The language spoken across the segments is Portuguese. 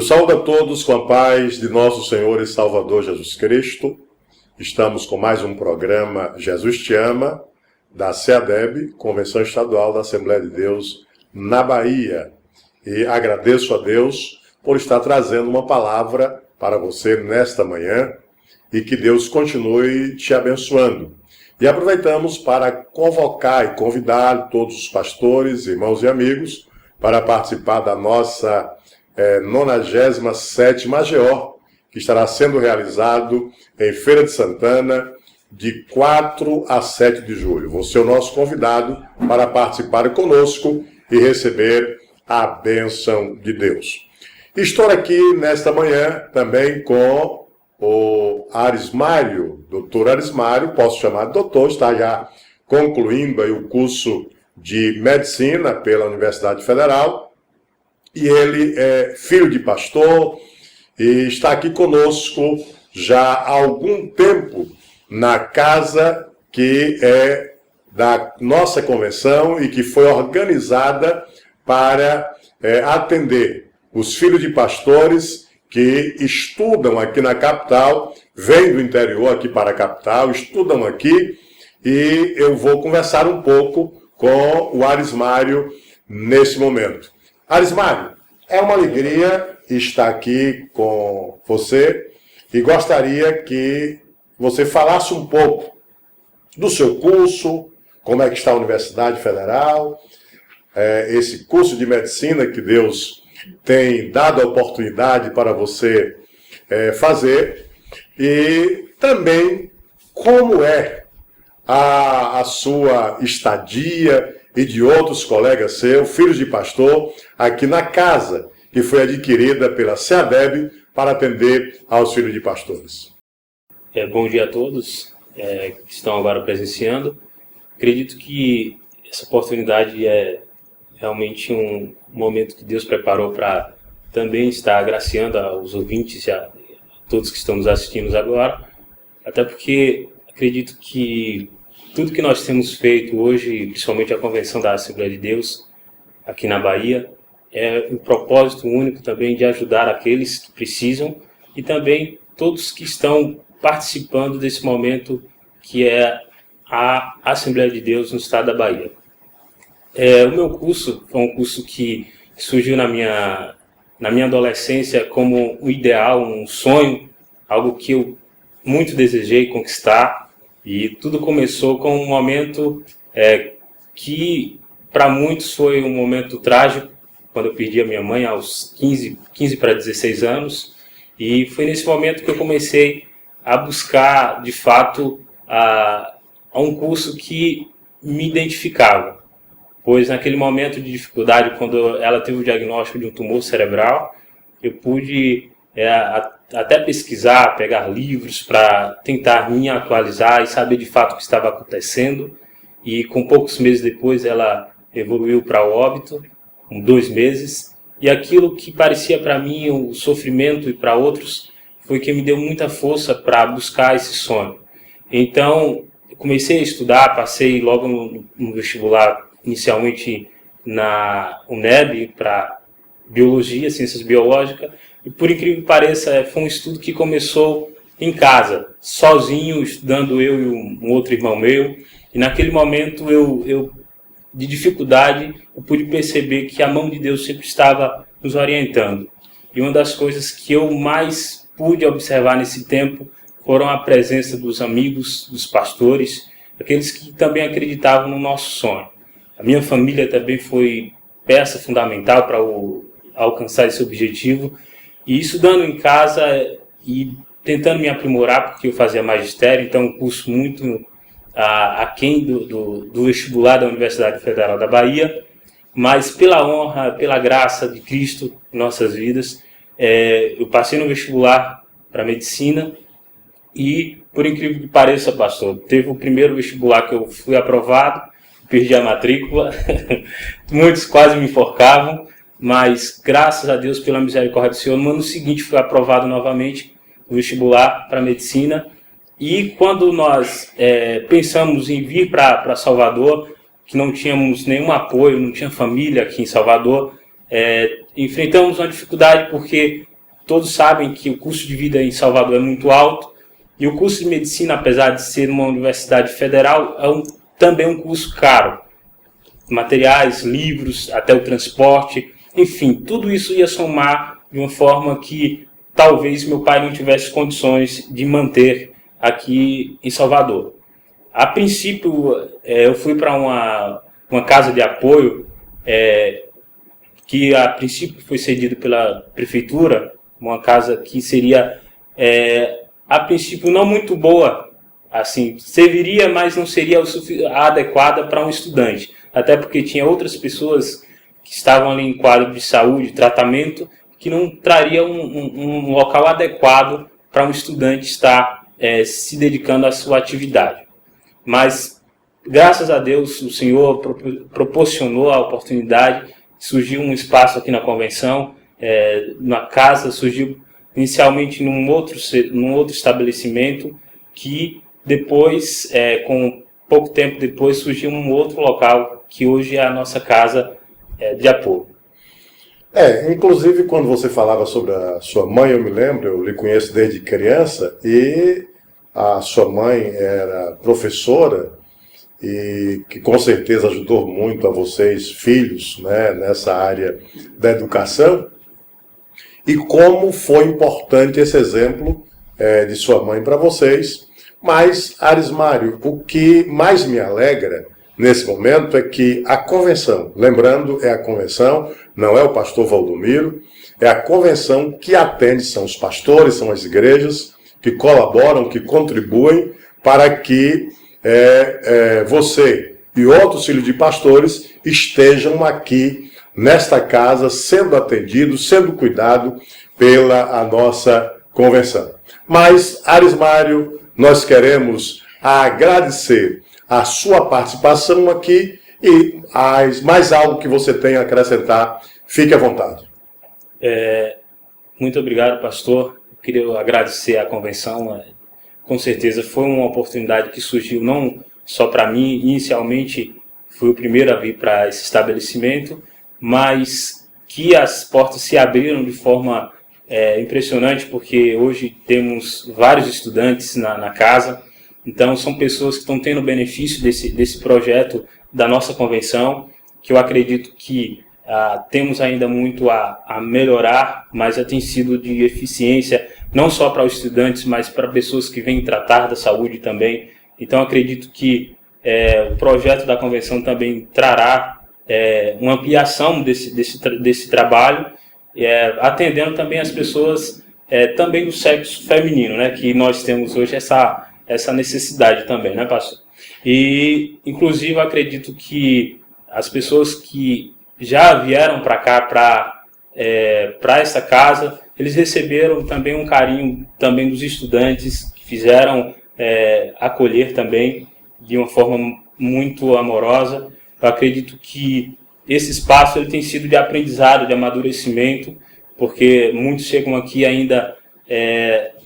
saúdo a todos com a paz de nosso Senhor e Salvador Jesus Cristo. Estamos com mais um programa Jesus Te Ama, da CEADEB, Convenção Estadual da Assembleia de Deus, na Bahia. E agradeço a Deus por estar trazendo uma palavra para você nesta manhã e que Deus continue te abençoando. E aproveitamos para convocar e convidar todos os pastores, irmãos e amigos para participar da nossa 97ª AGEOR, que estará sendo realizado em Feira de Santana, de 4 a 7 de julho. Você é o nosso convidado para participar conosco e receber a bênção de Deus. Estou aqui nesta manhã também com o Arismário, doutor Arismário, posso chamar de doutor, está já concluindo aí o curso de Medicina pela Universidade Federal, e ele é filho de pastor e está aqui conosco já há algum tempo na casa que é da nossa convenção e que foi organizada para atender os filhos de pastores que estudam aqui na capital, vêm do interior aqui para a capital, estudam aqui, e eu vou conversar um pouco com o Arismário nesse momento. Arismário, é uma alegria estar aqui com você e gostaria que você falasse um pouco do seu curso, como é que está a Universidade Federal, esse curso de medicina que Deus tem dado a oportunidade para você fazer, e também como é a sua estadia e de outros colegas seus, filhos de pastor, aqui na casa que foi adquirida pela CEADEB para atender aos filhos de pastores. Bom dia a todos que estão agora presenciando. Acredito que essa oportunidade é realmente um momento que Deus preparou para também estar agraciando aos ouvintes e a todos que estão nos assistindo agora, até porque acredito que tudo que nós temos feito hoje, principalmente a Convenção da Assembleia de Deus, aqui na Bahia, é um propósito único também de ajudar aqueles que precisam e também todos que estão participando desse momento que é a Assembleia de Deus no estado da Bahia. O meu curso foi um curso que surgiu na minha adolescência como um ideal, um sonho, algo que eu muito desejei conquistar. E tudo começou com um momento que para muitos foi um momento trágico, quando eu perdi a minha mãe aos 15 para 16 anos. E foi nesse momento que eu comecei a buscar, de fato, a um curso que me identificava. Pois naquele momento de dificuldade, quando ela teve o diagnóstico de um tumor cerebral, eu pude até pesquisar, pegar livros para tentar me atualizar e saber de fato o que estava acontecendo. E com poucos meses depois ela evoluiu para o óbito, com 2 meses. E aquilo que parecia para mim o sofrimento e para outros foi que me deu muita força para buscar esse sonho. Então eu comecei a estudar, passei logo no vestibular, inicialmente na UNEB, para Biologia, Ciências Biológicas, e por incrível que pareça, foi um estudo que começou em casa, sozinho, estudando eu e um outro irmão meu, e naquele momento eu de dificuldade, eu pude perceber que a mão de Deus sempre estava nos orientando. E uma das coisas que eu mais pude observar nesse tempo foram a presença dos amigos, dos pastores, aqueles que também acreditavam no nosso sonho. A minha família também foi peça fundamental para alcançar esse objetivo. E estudando em casa e tentando me aprimorar, porque eu fazia magistério, então um curso muito aquém do vestibular da Universidade Federal da Bahia, mas pela honra, pela graça de Cristo em nossas vidas, eu passei no vestibular para Medicina e, por incrível que pareça, pastor, teve o primeiro vestibular que eu fui aprovado, perdi a matrícula, muitos quase me enforcavam, mas graças a Deus, pela misericórdia do Senhor, no ano seguinte fui aprovado novamente no vestibular para Medicina. E quando nós pensamos em vir para Salvador, que não tínhamos nenhum apoio, não tinha família aqui em Salvador, enfrentamos uma dificuldade porque todos sabem que o custo de vida em Salvador é muito alto, e o curso de medicina, apesar de ser uma universidade federal, é também um curso caro. Materiais, livros, até o transporte, enfim, tudo isso ia somar de uma forma que talvez meu pai não tivesse condições de manter aqui em Salvador. A princípio, eu fui para uma casa de apoio, que a princípio foi cedida pela prefeitura, uma casa que seria, a princípio, não muito boa, assim, serviria, mas não seria a adequada para um estudante, até porque tinha outras pessoas que estavam ali em quadro de saúde, tratamento, que não traria um local adequado para um estudante estar se dedicando à sua atividade. Mas, graças a Deus, o Senhor proporcionou a oportunidade, surgiu um espaço aqui na convenção, na casa, surgiu inicialmente num outro estabelecimento, que depois, com pouco tempo depois, surgiu um outro local, que hoje é a nossa casa de apoio. Inclusive quando você falava sobre a sua mãe, eu me lembro, eu lhe conheço desde criança, e a sua mãe era professora, e que com certeza ajudou muito a vocês, filhos, né, nessa área da educação. E como foi importante esse exemplo de sua mãe para vocês. Mas, Arismário, o que mais me alegra nesse momento é que a convenção, lembrando, é a convenção, não é o pastor Valdomiro, é a convenção que atende, são os pastores, são as igrejas que colaboram, que contribuem para que você e outros filhos de pastores estejam aqui nesta casa, sendo atendidos, sendo cuidados pela a nossa convenção. Mas, Arismário, nós queremos agradecer a sua participação aqui e mais algo que você tenha a acrescentar, fique à vontade. Muito obrigado, pastor. Eu queria agradecer a convenção. Com certeza foi uma oportunidade que surgiu não só para mim. Inicialmente fui o primeiro a vir para esse estabelecimento, mas que as portas se abriram de forma impressionante, porque hoje temos vários estudantes na casa. Então são pessoas que estão tendo benefício desse projeto da nossa convenção, que eu acredito que temos ainda muito a melhorar, mas tem sido de eficiência, não só para os estudantes, mas para pessoas que vêm tratar da saúde também. Então acredito que o projeto da convenção também trará uma ampliação desse trabalho, atendendo também as pessoas também do sexo feminino, né, que nós temos hoje essa necessidade também, né, pastor? E, inclusive, acredito que as pessoas que já vieram para cá, para essa casa, eles receberam também um carinho também dos estudantes, que fizeram acolher também de uma forma muito amorosa. Eu acredito que esse espaço ele tem sido de aprendizado, de amadurecimento, porque muitos chegam aqui ainda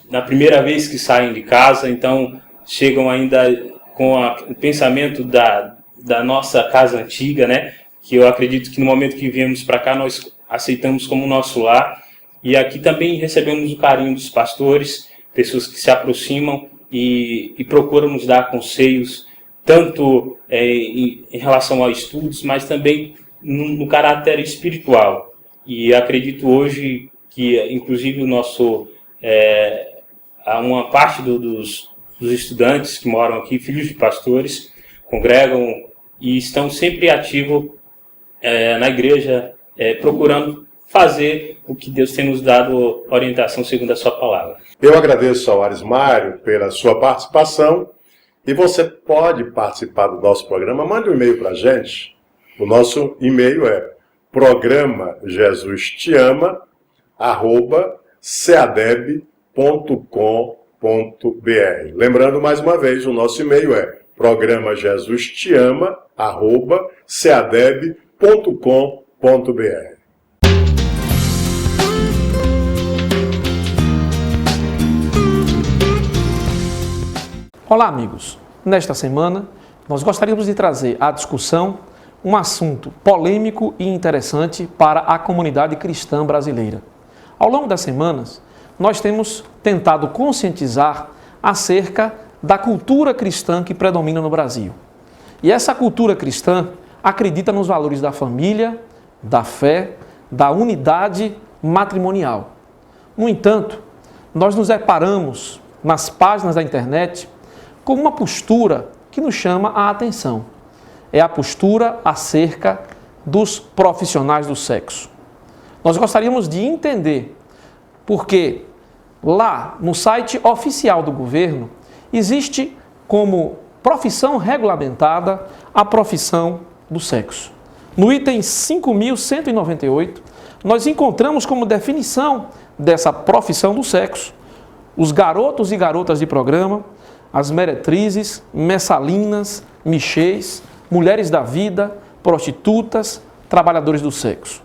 na primeira vez que saem de casa, então chegam ainda com o pensamento da nossa casa antiga, né? Que eu acredito que no momento que viemos para cá nós aceitamos como nosso lar, e aqui também recebemos o carinho dos pastores, pessoas que se aproximam e procuram nos dar conselhos, tanto em relação a estudos, mas também no caráter espiritual. E acredito hoje que, inclusive, uma parte dos estudantes que moram aqui, filhos de pastores, congregam e estão sempre ativos na igreja, procurando fazer o que Deus tem nos dado orientação segundo a sua palavra. Eu agradeço ao Arismário pela sua participação, e você pode participar do nosso programa. Mande um e-mail para a gente. O nosso e-mail é programajesustiama@ceadeb.com.br. Lembrando mais uma vez, o nosso e-mail é programajesustiama@ceadeb.com.br. Olá, amigos! Nesta semana, nós gostaríamos de trazer à discussão um assunto polêmico e interessante para a comunidade cristã brasileira. Ao longo das semanas, nós temos tentado conscientizar acerca da cultura cristã que predomina no Brasil. E essa cultura cristã acredita nos valores da família, da fé, da unidade matrimonial. No entanto, nós nos deparamos nas páginas da internet com uma postura que nos chama a atenção. É a postura acerca dos profissionais do sexo. Nós gostaríamos de entender porque lá no site oficial do governo existe como profissão regulamentada a profissão do sexo. No item 5.198, nós encontramos como definição dessa profissão do sexo os garotos e garotas de programa, as meretrizes, messalinas, michês, mulheres da vida, prostitutas, trabalhadores do sexo.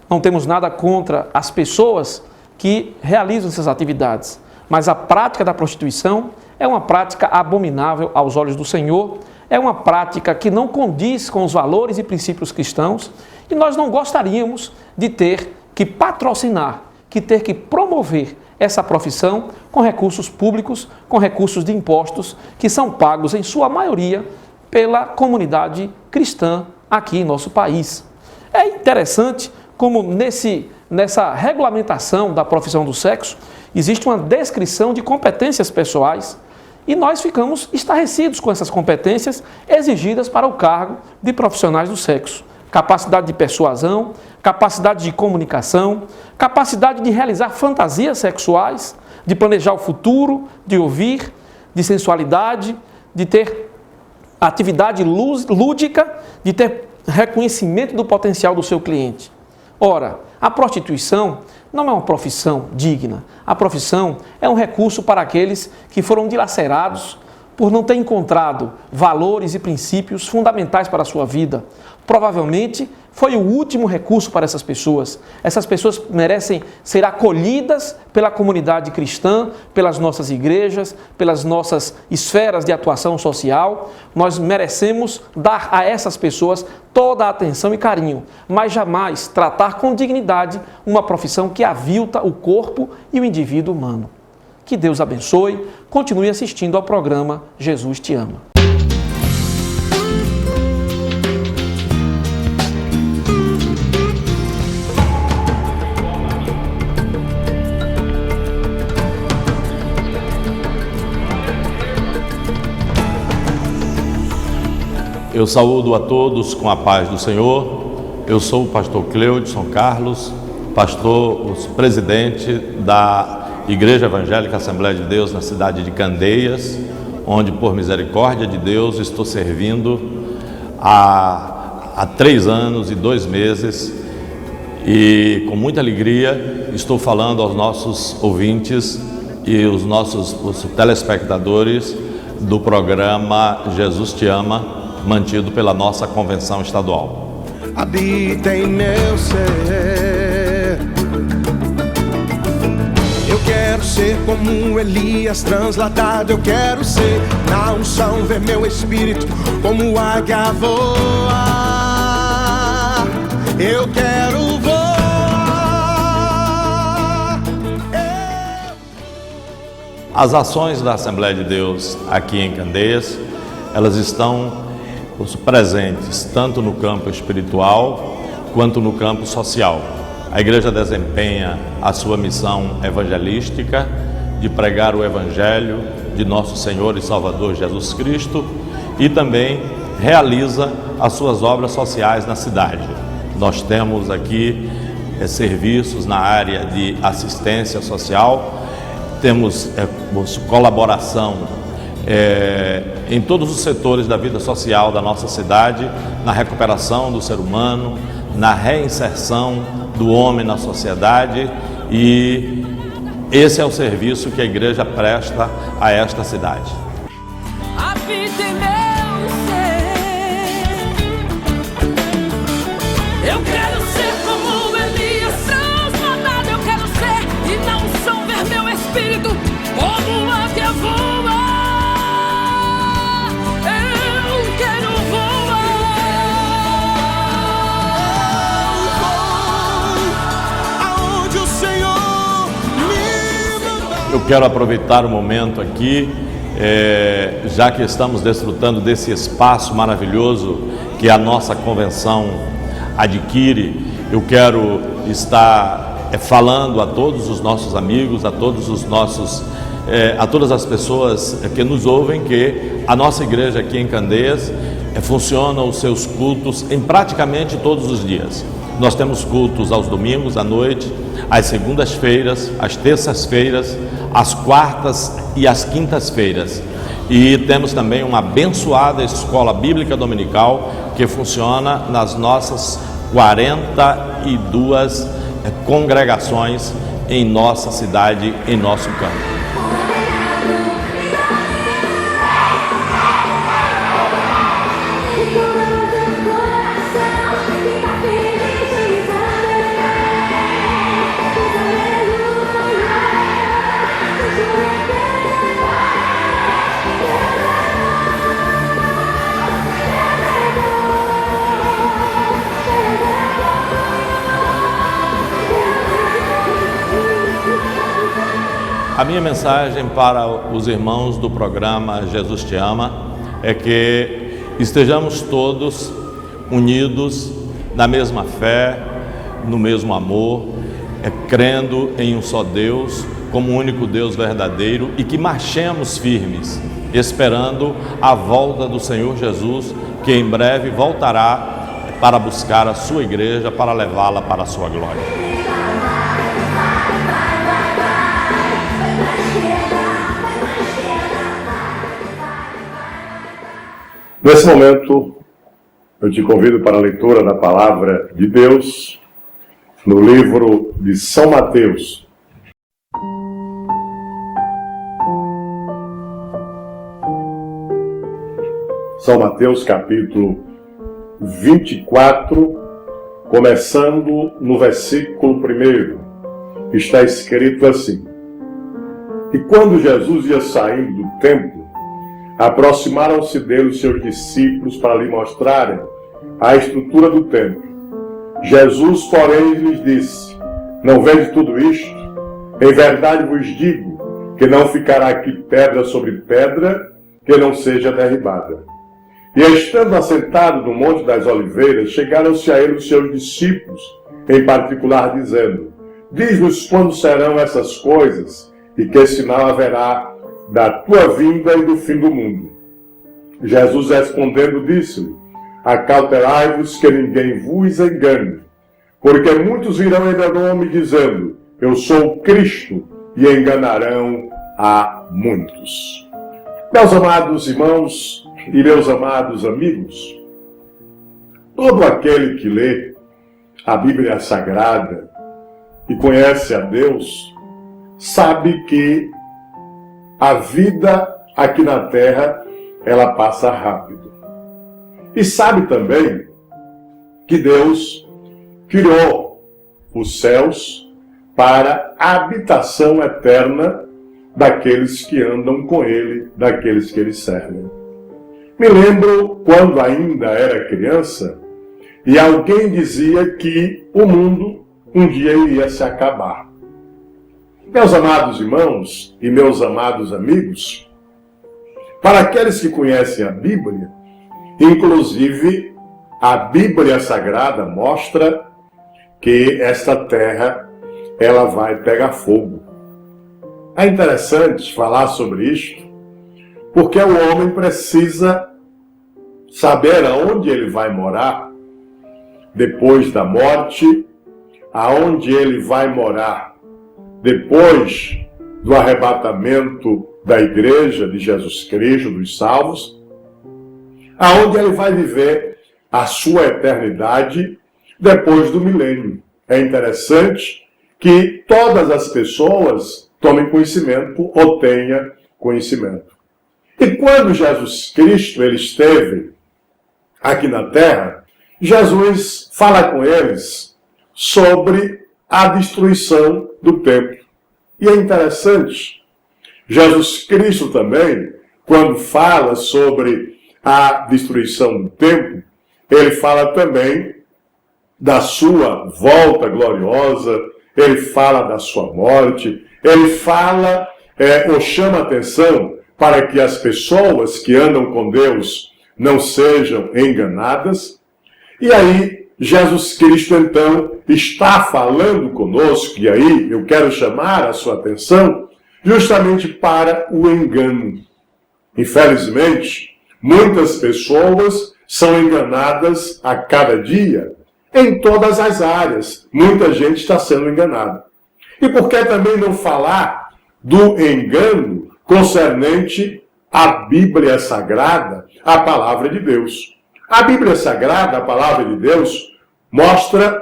Não temos nada contra as pessoas que realizam essas atividades, mas a prática da prostituição é uma prática abominável aos olhos do Senhor, é uma prática que não condiz com os valores e princípios cristãos e nós não gostaríamos de ter que patrocinar, que ter que promover essa profissão com recursos públicos, com recursos de impostos que são pagos em sua maioria pela comunidade cristã aqui em nosso país. É interessante como nessa regulamentação da profissão do sexo existe uma descrição de competências pessoais e nós ficamos estarrecidos com essas competências exigidas para o cargo de profissionais do sexo. Capacidade de persuasão, capacidade de comunicação, capacidade de realizar fantasias sexuais, de planejar o futuro, de ouvir, de sensualidade, de ter atividade lúdica, de ter reconhecimento do potencial do seu cliente. Ora, a prostituição não é uma profissão digna. A profissão é um recurso para aqueles que foram dilacerados por não ter encontrado valores e princípios fundamentais para a sua vida. Provavelmente foi o último recurso para essas pessoas. Essas pessoas merecem ser acolhidas pela comunidade cristã, pelas nossas igrejas, pelas nossas esferas de atuação social. Nós merecemos dar a essas pessoas toda a atenção e carinho, mas jamais tratar com dignidade uma profissão que avilta o corpo e o indivíduo humano. Que Deus abençoe. Continue assistindo ao programa Jesus Te Ama. Eu saúdo a todos com a paz do Senhor. Eu sou o pastor Cleudson Carlos, pastor, presidente da Igreja Evangélica Assembleia de Deus na cidade de Candeias, onde, por misericórdia de Deus, estou servindo há 3 anos e 2 meses e, com muita alegria, estou falando aos nossos ouvintes e os telespectadores do programa Jesus Te Ama, mantido pela nossa convenção estadual. Habita em meu ser. Eu quero ser como Elias transladado. Eu quero ser na unção, ver meu espírito como águia voar. Eu quero voar. As ações da Assembleia de Deus aqui em Candeias, elas estão presentes tanto no campo espiritual quanto no campo social. A igreja desempenha a sua missão evangelística de pregar o evangelho de nosso Senhor e Salvador Jesus Cristo e também realiza as suas obras sociais na cidade. Nós temos aqui serviços na área de assistência social, temos colaboração em todos os setores da vida social da nossa cidade, na recuperação do ser humano, na reinserção do homem na sociedade, e esse é o serviço que a igreja presta a esta cidade. Habita em meu ser. Eu quero ser como Elias transladado. Eu quero ser e na unção ver meu espírito como águia voar. Aonde o Senhor quero aproveitar o momento aqui, já que estamos desfrutando desse espaço maravilhoso que a nossa convenção adquire, eu quero estar falando a todos os nossos amigos, a todas as pessoas que nos ouvem, que a nossa igreja aqui em Candeias funciona os seus cultos em praticamente todos os dias. Nós temos cultos aos domingos à noite, às segundas-feiras, às terças-feiras, às quartas e às quintas-feiras. E temos também uma abençoada escola bíblica dominical que funciona nas nossas 42 congregações em nossa cidade, em nosso campo. A minha mensagem para os irmãos do programa Jesus Te Ama é que estejamos todos unidos na mesma fé, no mesmo amor, crendo em um só Deus, como o único Deus verdadeiro, e que marchemos firmes, esperando a volta do Senhor Jesus, que em breve voltará para buscar a sua igreja, para levá-la para a sua glória. Nesse momento, eu te convido para a leitura da Palavra de Deus no livro de São Mateus. São Mateus, capítulo 24, começando no versículo 1, está escrito assim: E quando Jesus ia saindo do templo, aproximaram-se dele os seus discípulos para lhe mostrarem a estrutura do templo. Jesus, porém, lhes disse: Não vede tudo isto? Em verdade vos digo que não ficará aqui pedra sobre pedra que não seja derribada. E estando assentado no Monte das Oliveiras, chegaram-se a ele os seus discípulos, em particular, dizendo: Diz-nos quando serão essas coisas e que sinal haverá da tua vinda e do fim do mundo. Jesus respondendo disse-lhe: Acautelai-vos que ninguém vos engane, porque muitos virão em meu nome dizendo: Eu sou o Cristo, e enganarão a muitos. Meus amados irmãos e meus amados amigos, todo aquele que lê a Bíblia Sagrada e conhece a Deus, sabe que a vida aqui na Terra, ela passa rápido. E sabe também que Deus criou os céus para a habitação eterna daqueles que andam com Ele, daqueles que Ele servem. Me lembro quando ainda era criança e alguém dizia que o mundo um dia iria se acabar. Meus amados irmãos e meus amados amigos, para aqueles que conhecem a Bíblia, inclusive a Bíblia Sagrada mostra que esta terra ela vai pegar fogo. É interessante falar sobre isto, porque o homem precisa saber aonde ele vai morar depois da morte, aonde ele vai morar depois do arrebatamento da igreja de Jesus Cristo, dos salvos, aonde ele vai viver a sua eternidade depois do milênio. É interessante que todas as pessoas tomem conhecimento ou tenham conhecimento. E quando Jesus Cristo ele esteve aqui na terra, Jesus fala com eles sobre a destruição do templo. E é interessante, Jesus Cristo também, quando fala sobre a destruição do templo, ele fala também da sua volta gloriosa, ele fala da sua morte, ele fala ou chama atenção para que as pessoas que andam com Deus não sejam enganadas. E aí, Jesus Cristo, então, está falando conosco, e aí eu quero chamar a sua atenção justamente para o engano. Infelizmente, muitas pessoas são enganadas a cada dia, em todas as áreas. Muita gente está sendo enganada. E por que também não falar do engano concernente à Bíblia Sagrada, a Palavra de Deus? A Bíblia Sagrada, a Palavra de Deus, mostra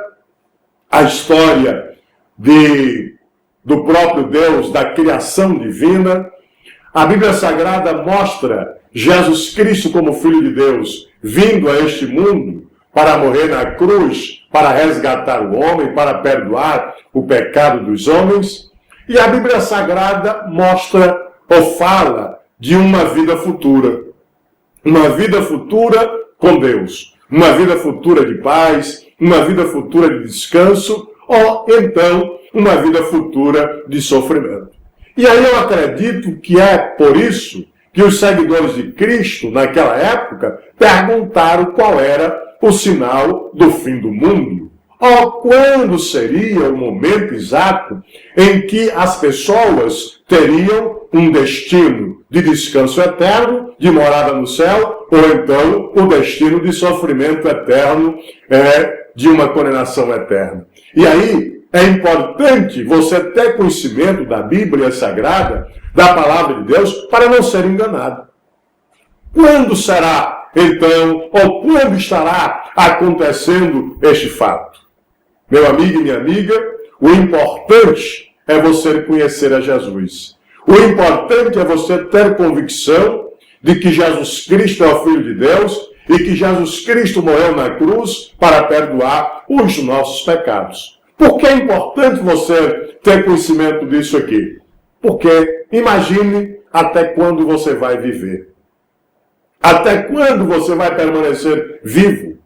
a história do próprio Deus, da criação divina. A Bíblia Sagrada mostra Jesus Cristo como Filho de Deus, vindo a este mundo para morrer na cruz, para resgatar o homem, para perdoar o pecado dos homens. E a Bíblia Sagrada mostra ou fala de uma vida futura. Uma vida futura com Deus. Uma vida futura de paz, uma vida futura de descanso, ou então uma vida futura de sofrimento. E aí eu acredito que é por isso que os seguidores de Cristo, naquela época, perguntaram qual era o sinal do fim do mundo. Ou quando seria o momento exato em que as pessoas teriam um destino de descanso eterno, de morada no céu, ou então o destino de sofrimento eterno, de uma condenação eterna. E aí é importante você ter conhecimento da Bíblia Sagrada, da Palavra de Deus, para não ser enganado. Quando será, então, ou quando estará acontecendo este fato? Meu amigo e minha amiga, o importante é você conhecer a Jesus. O importante é você ter convicção de que Jesus Cristo é o Filho de Deus e que Jesus Cristo morreu na cruz para perdoar os nossos pecados. Por que é importante você ter conhecimento disso aqui? Porque imagine até quando você vai viver. Até quando você vai permanecer vivo?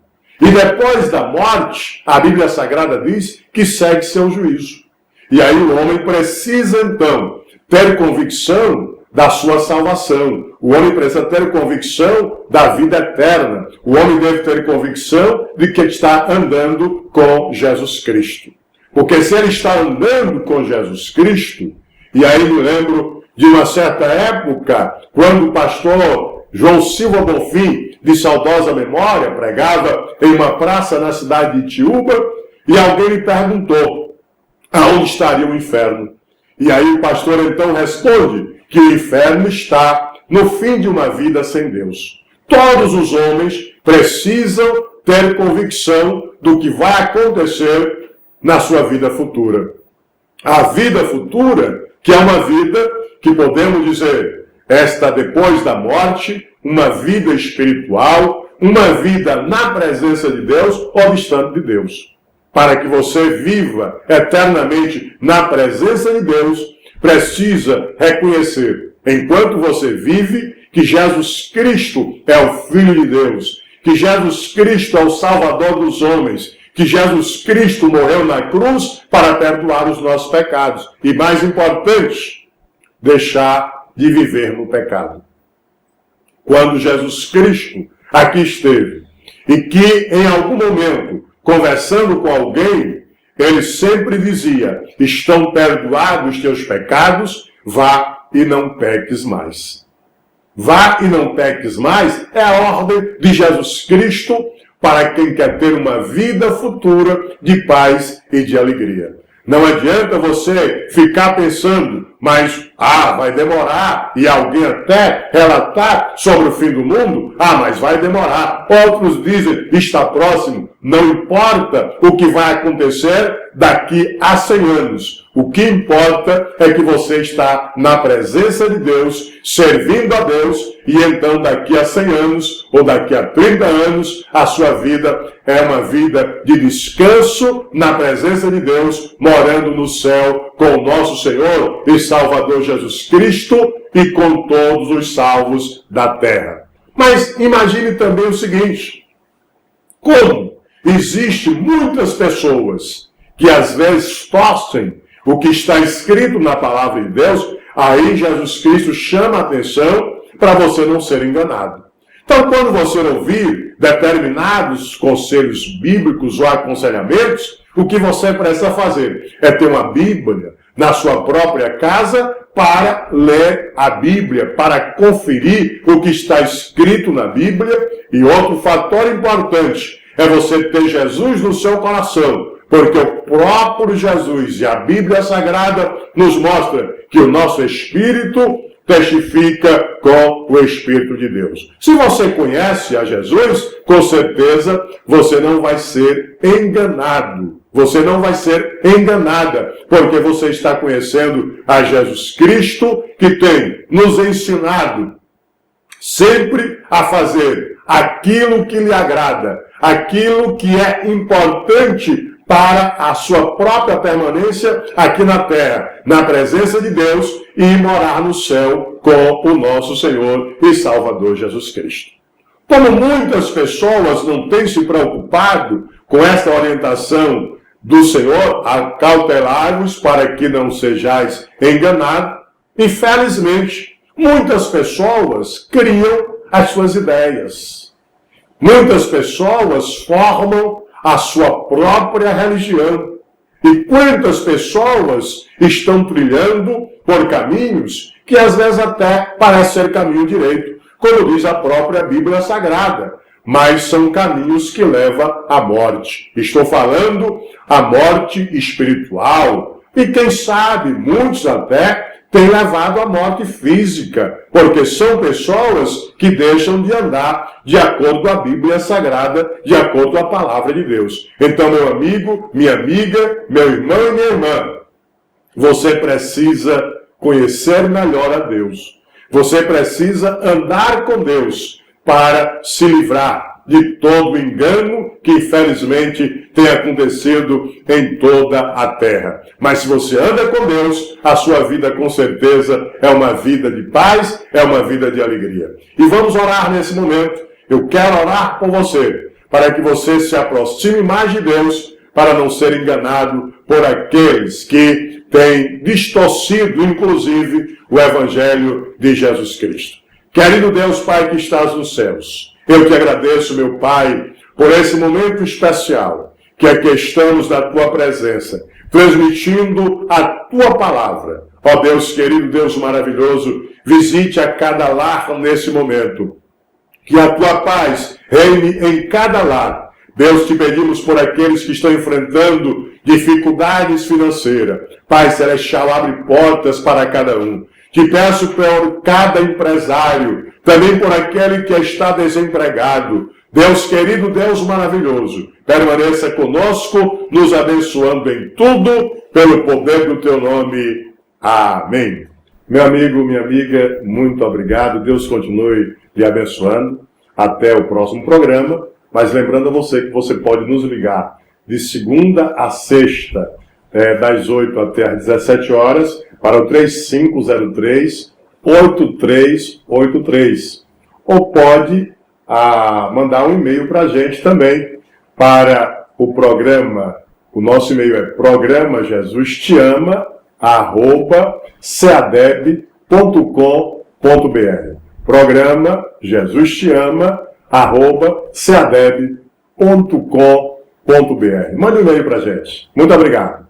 E depois da morte, a Bíblia Sagrada diz que segue seu juízo. E aí o homem precisa, então, ter convicção da sua salvação. O homem precisa ter convicção da vida eterna. O homem deve ter convicção de que está andando com Jesus Cristo. Porque se ele está andando com Jesus Cristo, e aí me lembro de uma certa época, quando o pastor João Silva Bonfim, de saudosa memória, pregava em uma praça na cidade de Itiúba, e alguém lhe perguntou aonde estaria o inferno. E aí o pastor então responde que o inferno está no fim de uma vida sem Deus. Todos os homens precisam ter convicção do que vai acontecer na sua vida futura. A vida futura, que é uma vida que podemos dizer, esta depois da morte, uma vida espiritual, uma vida na presença de Deus ou distante de Deus. Para que você viva eternamente na presença de Deus, precisa reconhecer, enquanto você vive, que Jesus Cristo é o Filho de Deus, que Jesus Cristo é o Salvador dos homens, que Jesus Cristo morreu na cruz para perdoar os nossos pecados. E mais importante, deixar de viver no pecado. Quando Jesus Cristo aqui esteve, e que em algum momento, conversando com alguém, ele sempre dizia, estão perdoados os teus pecados, vá e não peques mais. Vá e não peques mais é a ordem de Jesus Cristo para quem quer ter uma vida futura de paz e de alegria. Não adianta você ficar pensando, mas, vai demorar, e alguém até relatar sobre o fim do mundo, mas vai demorar. Outros dizem, está próximo. Não importa o que vai acontecer daqui a 100 anos. O que importa é que você está na presença de Deus, servindo a Deus, e então daqui a 100 anos, ou daqui a 30 anos, a sua vida é uma vida de descanso na presença de Deus, morando no céu com o nosso Senhor e Salvador Jesus Cristo e com todos os salvos da terra. Mas imagine também o seguinte, como existem muitas pessoas que às vezes torcem o que está escrito na palavra de Deus, Aí Jesus Cristo chama a atenção para você não ser enganado. Então, quando você ouvir determinados conselhos bíblicos ou aconselhamentos, o que você precisa fazer é ter uma Bíblia na sua própria casa para ler a Bíblia, para conferir o que está escrito na Bíblia. E outro fator importante é você ter Jesus no seu coração, porque o próprio Jesus e a Bíblia Sagrada nos mostra que o nosso espírito testifica com o Espírito de Deus. Se você conhece a Jesus, com certeza você não vai ser enganado. Você não vai ser enganada, porque você está conhecendo a Jesus Cristo, que tem nos ensinado sempre a fazer aquilo que lhe agrada, aquilo que é importante para a sua própria permanência aqui na terra, na presença de Deus, e morar no céu com o nosso Senhor e Salvador Jesus Cristo. Como muitas pessoas não têm se preocupado com esta orientação do Senhor, acautelai-vos para que não sejais enganados, infelizmente, muitas pessoas criam as suas ideias. Muitas pessoas formam a sua própria religião. E quantas pessoas estão trilhando por caminhos que às vezes até parecem ser caminho direito, como diz a própria Bíblia Sagrada, mas são caminhos que levam à morte. Estou falando a morte espiritual. E quem sabe, muitos até têm levado à morte física, porque são pessoas que deixam de andar de acordo com a Bíblia Sagrada, de acordo com a Palavra de Deus. Então, meu amigo, minha amiga, meu irmão e minha irmã, você precisa conhecer melhor a Deus. Você precisa andar com Deus para se livrar de todo engano que infelizmente tem acontecido em toda a terra. Mas se você anda com Deus, a sua vida com certeza é uma vida de paz, é uma vida de alegria. E vamos orar nesse momento. Eu quero orar por você, para que você se aproxime mais de Deus, para não ser enganado por aqueles que têm distorcido, inclusive, o Evangelho de Jesus Cristo. Querido Deus, Pai que estás nos céus, eu te agradeço, meu Pai, por esse momento especial, que aqui estamos na Tua presença, transmitindo a Tua palavra. Ó Deus querido, Deus maravilhoso, visite a cada lar nesse momento. Que a Tua paz reine em cada lar. Deus, te pedimos por aqueles que estão enfrentando dificuldades financeiras. Pai Celestial, abre portas para cada um. Te peço por cada empresário, também por aquele que está desempregado. Deus querido, Deus maravilhoso, permaneça conosco, nos abençoando em tudo, pelo poder do Teu nome. Amém. Meu amigo, minha amiga, muito obrigado. Deus continue lhe abençoando. Até o próximo programa. Mas lembrando a você que você pode nos ligar de segunda a sexta, das 8 até as 17 horas, para o 3503-8383. Ou pode mandar um e-mail para a gente também, para o programa. O nosso e-mail é programa-jesusteama@ceadeb.com.br. Programa jesusteama@ceadeb.com.br. Mande um e-mail para a gente. Muito obrigado.